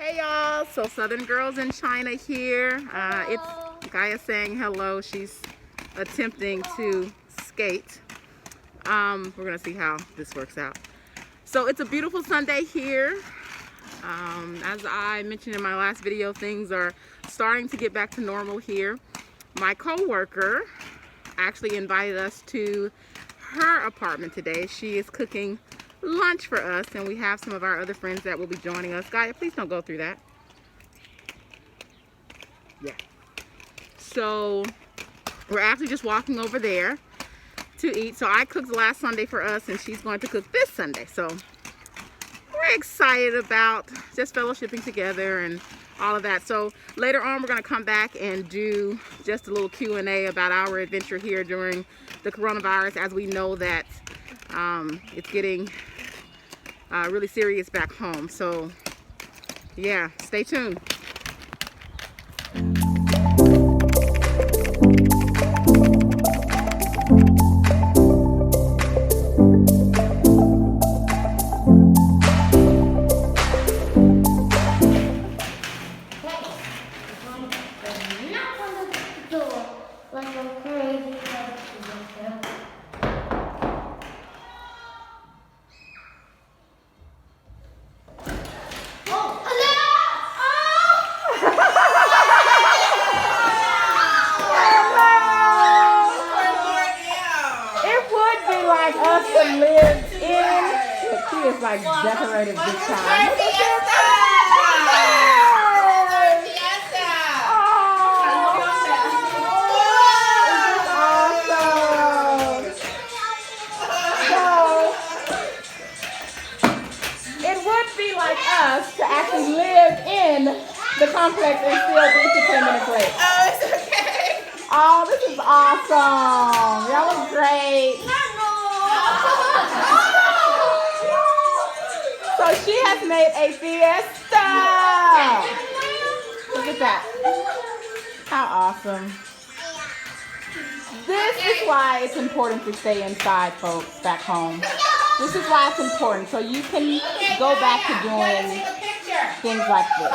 Hey y'all, so Southern Girls in China here. It's Gaia saying hello. She's attempting to skate. We're gonna see how this works out. So it's a beautiful Sunday here. As I mentioned in my last video, things are starting to get back to normal here. My co-worker actually invited us to her apartment today. She is cooking lunch for us, and we have some of our other friends that will be joining us. Gaia, please don't go through that. Yeah. So we're actually just walking over there to eat. So I cooked last Sunday for us, and she's going to cook this Sunday. So we're excited about just fellowshipping together and all of that. So later on, we're going to come back and do just a little Q&A about our adventure here during the coronavirus, as we know that it's getting really serious back home. So yeah, stay tuned. Like decorated this time. It would be like us to actually live in the complex and still be to 10 minutes late. Oh, it's okay. Oh, this is awesome. That was great. So she has made a fiesta. Look at that. How awesome. This is why it's important to stay inside, folks, back home. This is why it's important. So you can go back to doing things like this.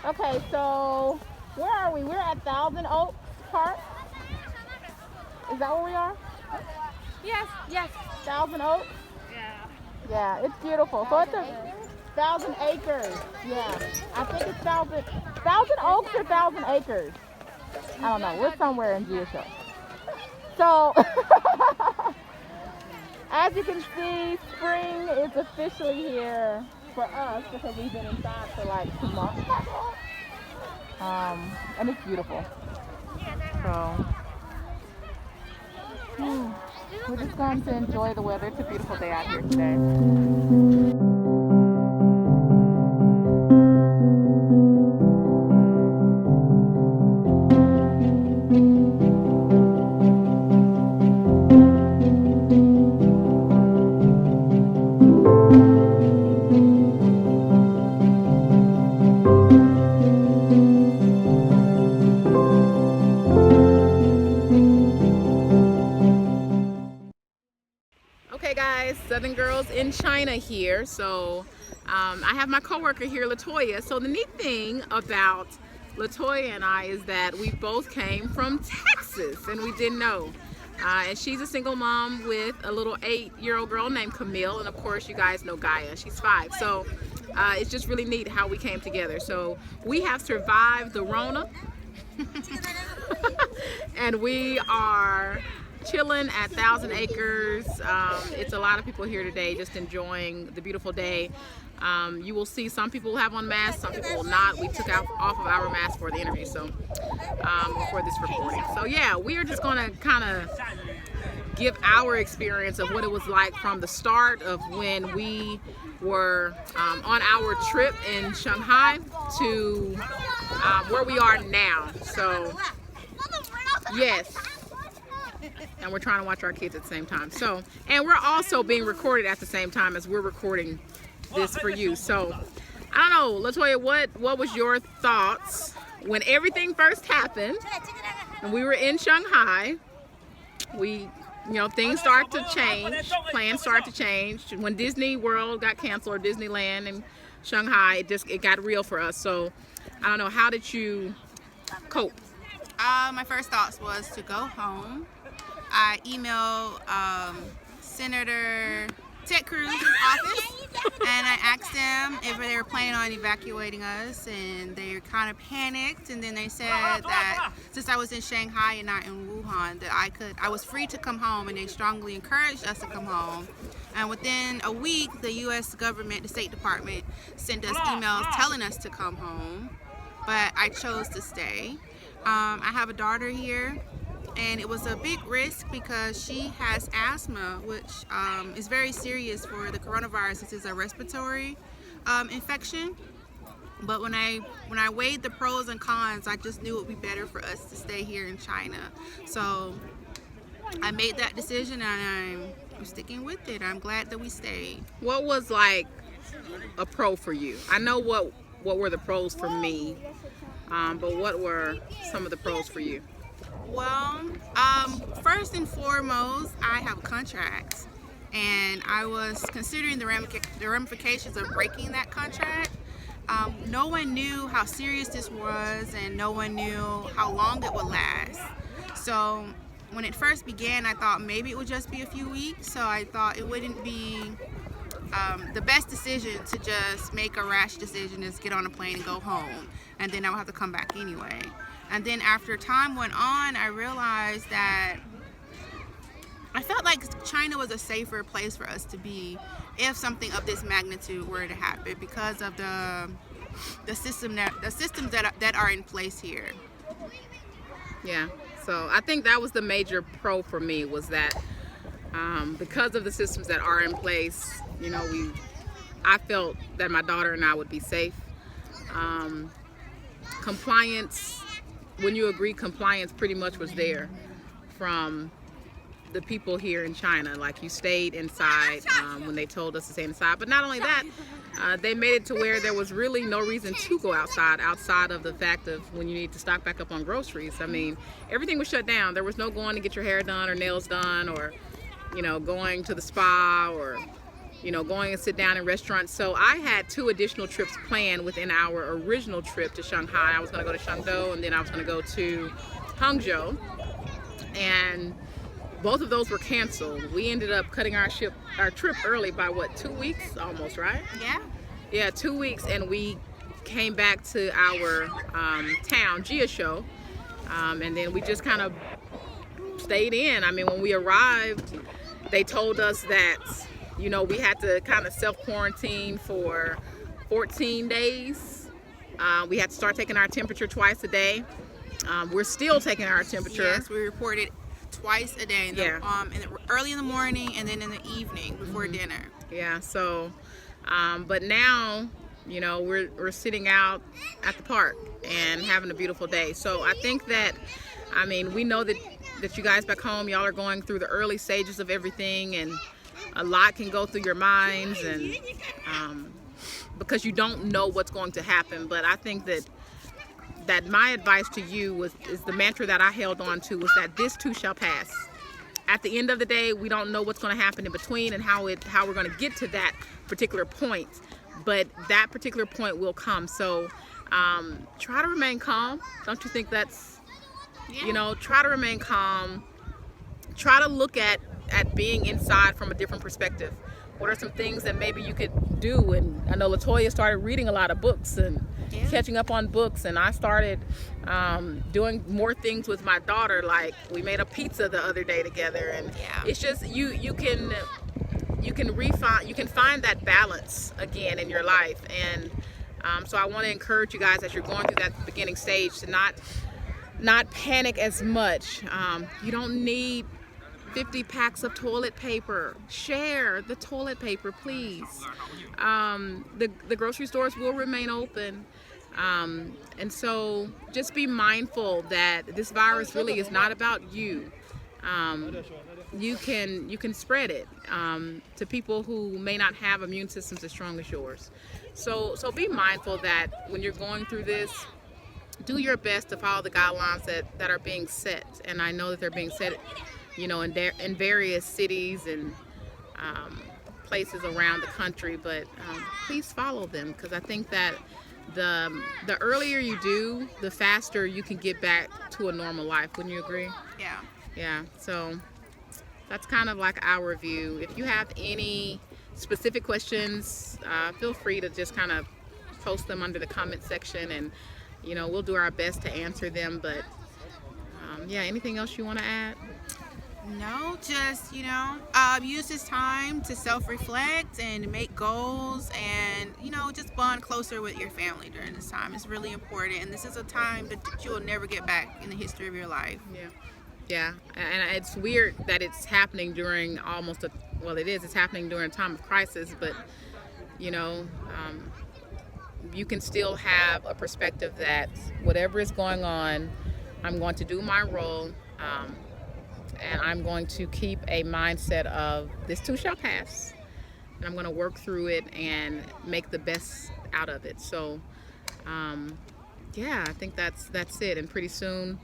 Okay, so where are we? We're at Thousand Oaks Park. Is that where we are? Yes. Thousand Oaks? Yeah. Yeah, it's beautiful. So it's 1,000 acres. Yeah, I think it's Thousand Oaks or 1,000 acres. I don't know. We're somewhere in Geoshow. So, as you can see, spring is officially here for us because we've been inside for like 2 months. And it's beautiful. So we're just going to enjoy the weather. It's a beautiful day out here today. Okay guys, Southern Girls in China here. So I have my coworker here, Latoya. So the neat thing about Latoya and I is that we both came from Texas, and we didn't know. And she's a single mom with a little 8-year-old girl named Camille, and of course you guys know Gaia, she's 5. So it's just really neat how we came together. So we have survived the Rona and we are chilling at 1,000 Acres. It's a lot of people here today just enjoying the beautiful day. You will see some people have on masks, some people will not. We took off of our masks for the interview, so for this recording. So yeah, we are just gonna kind of give our experience of what it was like from the start of when we were on our trip in Shanghai to where we are now. So yes, and we're trying to watch our kids at the same time. So, and we're also being recorded at the same time as we're recording this for you. So I don't know, Latoya, what was your thoughts when everything first happened and we were in Shanghai? Things start to change, plans start to change. When Disney World got canceled, or Disneyland in Shanghai, it got real for us. So I don't know, how did you cope? My first thoughts was to go home. I emailed Senator Ted Cruz's office, and I asked them if they were planning on evacuating us, and they were kind of panicked. And then they said that since I was in Shanghai and not in Wuhan, that I was free to come home, and they strongly encouraged us to come home. And within a week, the U.S. government, the State Department, sent us emails telling us to come home, but I chose to stay. I have a daughter here, and it was a big risk because she has asthma, which is very serious for the coronavirus. This is a respiratory infection. But when I weighed the pros and cons, I just knew it would be better for us to stay here in China. So I made that decision, and I'm sticking with it. I'm glad that we stayed. What was like a pro for you? I know what were the pros for me, but what were some of the pros for you? Well, first and foremost, I have a contract, and I was considering the ramifications of breaking that contract. No one knew how serious this was, and no one knew how long it would last. So when it first began, I thought maybe it would just be a few weeks, so I thought it wouldn't be the best decision to just make a rash decision, is get on a plane and go home, and then I would have to come back anyway. And then after time went on, I realized that I felt like China was a safer place for us to be if something of this magnitude were to happen, because of the systems that are in place here. Yeah, so I think that was the major pro for me, was that because of the systems that are in place, I felt that my daughter and I would be safe. Compliance, when you agree, compliance pretty much was there from the people here in China. Like, you stayed inside when they told us to stay inside. But not only that, they made it to where there was really no reason to go outside of the fact of when you need to stock back up on groceries. I mean, everything was shut down. There was no going to get your hair done or nails done, or going to the spa, or going and sit down in restaurants. So I had 2 additional trips planned within our original trip to Shanghai. I was going to go to Chengdu, and then I was going to go to Hangzhou, and both of those were canceled. We ended up cutting our trip early by 2 weeks almost, right? Yeah, 2 weeks, and we came back to our town, Jiashou, and then we just kind of stayed in. I mean, when we arrived, they told us that we had to kind of self-quarantine for 14 days. We had to start taking our temperature twice a day. We're still taking our temperature. Yes, we reported twice a day. Early in the morning, and then in the evening before dinner. Yeah, so, but now, we're sitting out at the park and having a beautiful day. So I think that, we know that you guys back home, y'all are going through the early stages of everything, and a lot can go through your minds, and because you don't know what's going to happen. But I think that my advice to you is the mantra that I held on to, was that this too shall pass. At the end of the day, we don't know what's going to happen in between and how we're going to get to that particular point, but that particular point will come. So try to remain calm. Don't you think that's, try to remain calm. Try to look at being inside from a different perspective. What are some things that maybe you could do? And I know Latoya started reading a lot of books and catching up on books, and I started doing more things with my daughter. Like, we made a pizza the other day together, and it's just you can you can find that balance again in your life. And so I want to encourage you guys as you're going through that beginning stage to not panic as much. You don't need 50 packs of toilet paper. Share the toilet paper, please. The grocery stores will remain open. And so just be mindful that this virus really is not about you. You can spread it to people who may not have immune systems as strong as yours. So be mindful that when you're going through this, do your best to follow the guidelines that are being set. And I know that they're being set, in various cities and places around the country, but please follow them, because I think that the earlier you do, the faster you can get back to a normal life. Wouldn't you agree? Yeah. Yeah, so that's kind of like our review. If you have any specific questions, feel free to just kind of post them under the comment section, and we'll do our best to answer them. But yeah, anything else you want to add? No, just, use this time to self-reflect and make goals, and, just bond closer with your family during this time. It's really important, and this is a time that you will never get back in the history of your life. Yeah, and it's weird that it's happening during it's happening during a time of crisis, but, you can still have a perspective that whatever is going on, I'm going to do my role, and I'm going to keep a mindset of this too shall pass, and I'm going to work through it and make the best out of it. So yeah, I think that's it. And pretty soon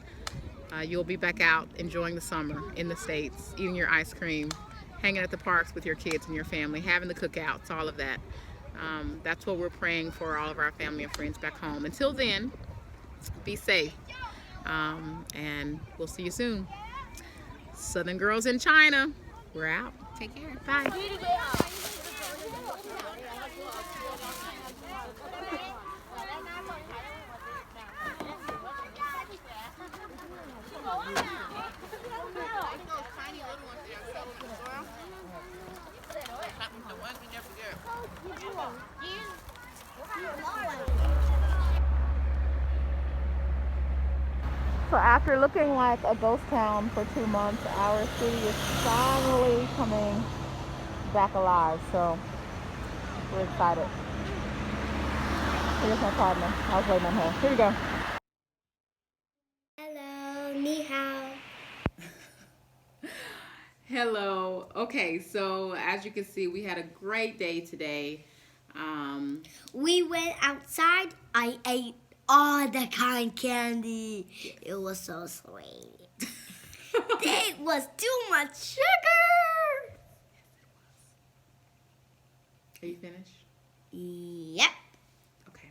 you'll be back out enjoying the summer in the States, eating your ice cream, hanging at the parks with your kids and your family, having the cookouts, all of that. That's what we're praying for all of our family and friends back home. Until then, be safe, and we'll see you soon. Southern Girls in China, we're out. Take care. Bye. So after looking like a ghost town for 2 months, our city is finally coming back alive. So we're excited. Here's my partner. I was waiting on her. Here you go. Hello, ni hao. Hello. Okay, so as you can see, we had a great day today. We went outside. I ate all the cotton candy. It was so sweet. It was too much sugar. Are you finished? Yep. Okay.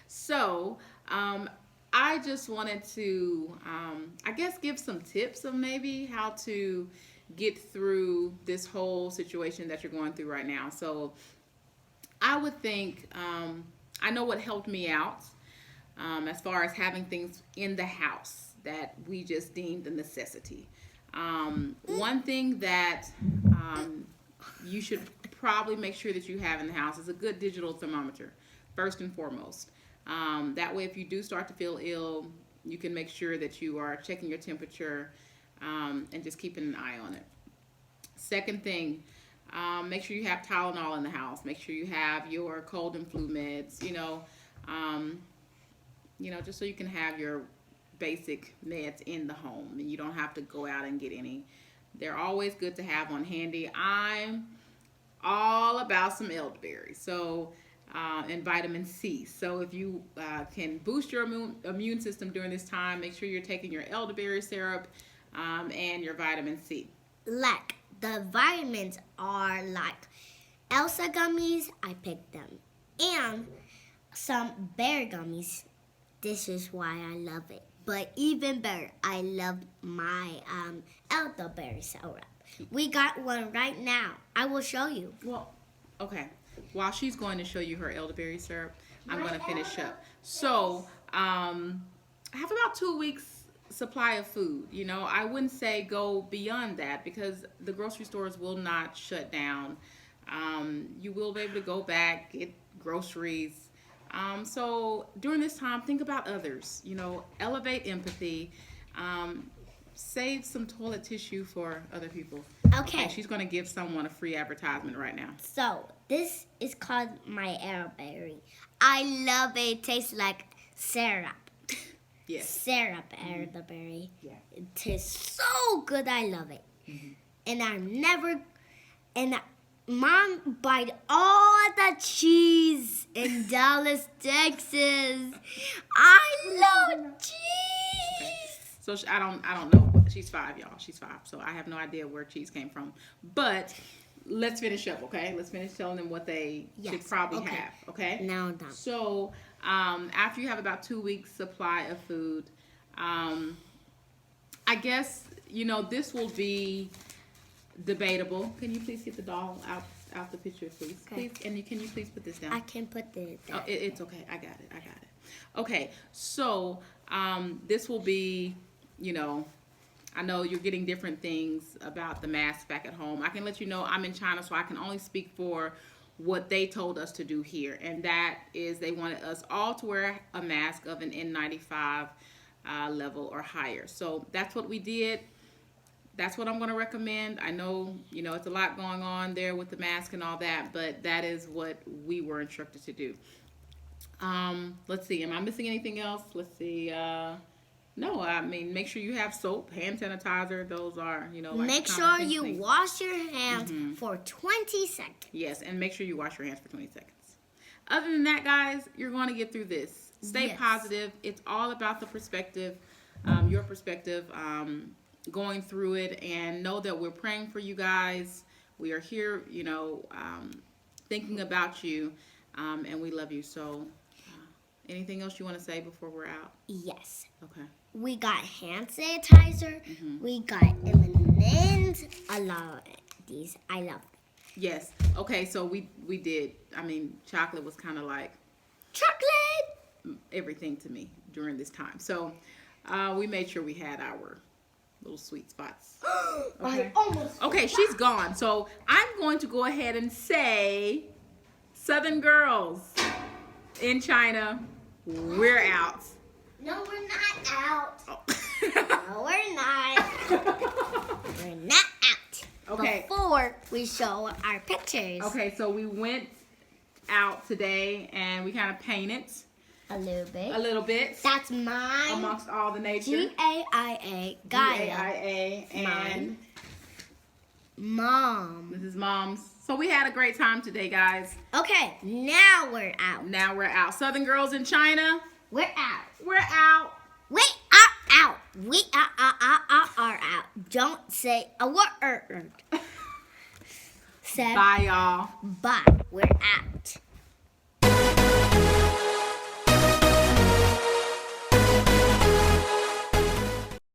So, I just wanted to, I guess, give some tips of maybe how to get through this whole situation that you're going through right now. So, I would think, I know what helped me out as far as having things in the house that we just deemed a necessity. One thing that you should probably make sure that you have in the house is a good digital thermometer, first and foremost. That way, if you do start to feel ill, you can make sure that you are checking your temperature and just keeping an eye on it. Second thing, make sure you have Tylenol in the house. Make sure you have your cold and flu meds, just so you can have your basic meds in the home and you don't have to go out and get any. They're always good to have on handy. I'm all about some elderberry, and vitamin C. So if you can boost your immune system during this time, make sure you're taking your elderberry syrup and your vitamin C. Like, the vitamins are like Elsa gummies, I picked them, and some berry gummies. This is why I love it. But even better, I love my elderberry syrup. We got one right now. I will show you. Well, okay. While she's going to show you her elderberry syrup, I'm going to finish up. So, I have about 2 weeks supply of food. You know, I wouldn't say go beyond that because the grocery stores will not shut down. You will be able to go back, get groceries. So during this time, think about others. You know, elevate empathy. Save some toilet tissue for other people. Okay. She's going to give someone a free advertisement right now. So, this is called my elderberry. I love it. It tastes like syrup. Yes. Syrup elderberry. Yeah. It tastes so good. I love it. And Mom bought all the cheese in Dallas, Texas. I love cheese. So I don't know. She's 5, y'all. She's 5. So I have no idea where cheese came from. But let's finish up, okay? Let's finish telling them what they should probably have, okay? Now I'm done. So after you have about 2 weeks supply of food, I guess, you know, this will be debatable. Can you please get the doll out the picture, please? Okay. Please, and can you please put this down? I can put it there. Oh, it's okay. I got it. Okay, so this will be, you know, I know you're getting different things about the mask back at home. I can let you know I'm in China, so I can only speak for what they told us to do here. And that is they wanted us all to wear a mask of an N95 level or higher. So that's what we did. That's what I'm going to recommend. I know, you know, it's a lot going on there with the mask and all that, but that is what we were instructed to do. Let's see. Am I missing anything else? Let's see. No, I mean, make sure you have soap, hand sanitizer. Those are, you know, like make sure you wash your hands for 20 seconds. Yes, and make sure you wash your hands for 20 seconds. Other than that, guys, you're going to get through this. Stay positive. It's all about the perspective, your perspective, going through it, and know that we're praying for you guys. We are here, you know, thinking about you, and we love you. So, anything else you want to say before we're out? Yes. Okay. We got hand sanitizer. We got M&Ms. I love these. I love them. Yes. Okay, so we did. I mean, chocolate was kind of like Chocolate! everything to me during this time. So, we made sure we had our little sweet spots. Okay. I almost Okay, she's gone. So, I'm going to go ahead and say, Southern girls in China, we're out. No, we're not out. Oh. No, we're not. We're not out. Okay. Before we show our pictures. Okay, so we went out today and we kind of painted A little bit. a little bit That's mine. amongst all the nature. G-A-I-A. Gaia. G-A-I-A. And Mine. Mom. this is Mom's. So we had a great time today, guys. Okay, now we're out. Now we're out. Southern girls in China, We're out. we're out. We are out. We are out. Don't say a word. Say Bye, y'all. bye. We're out.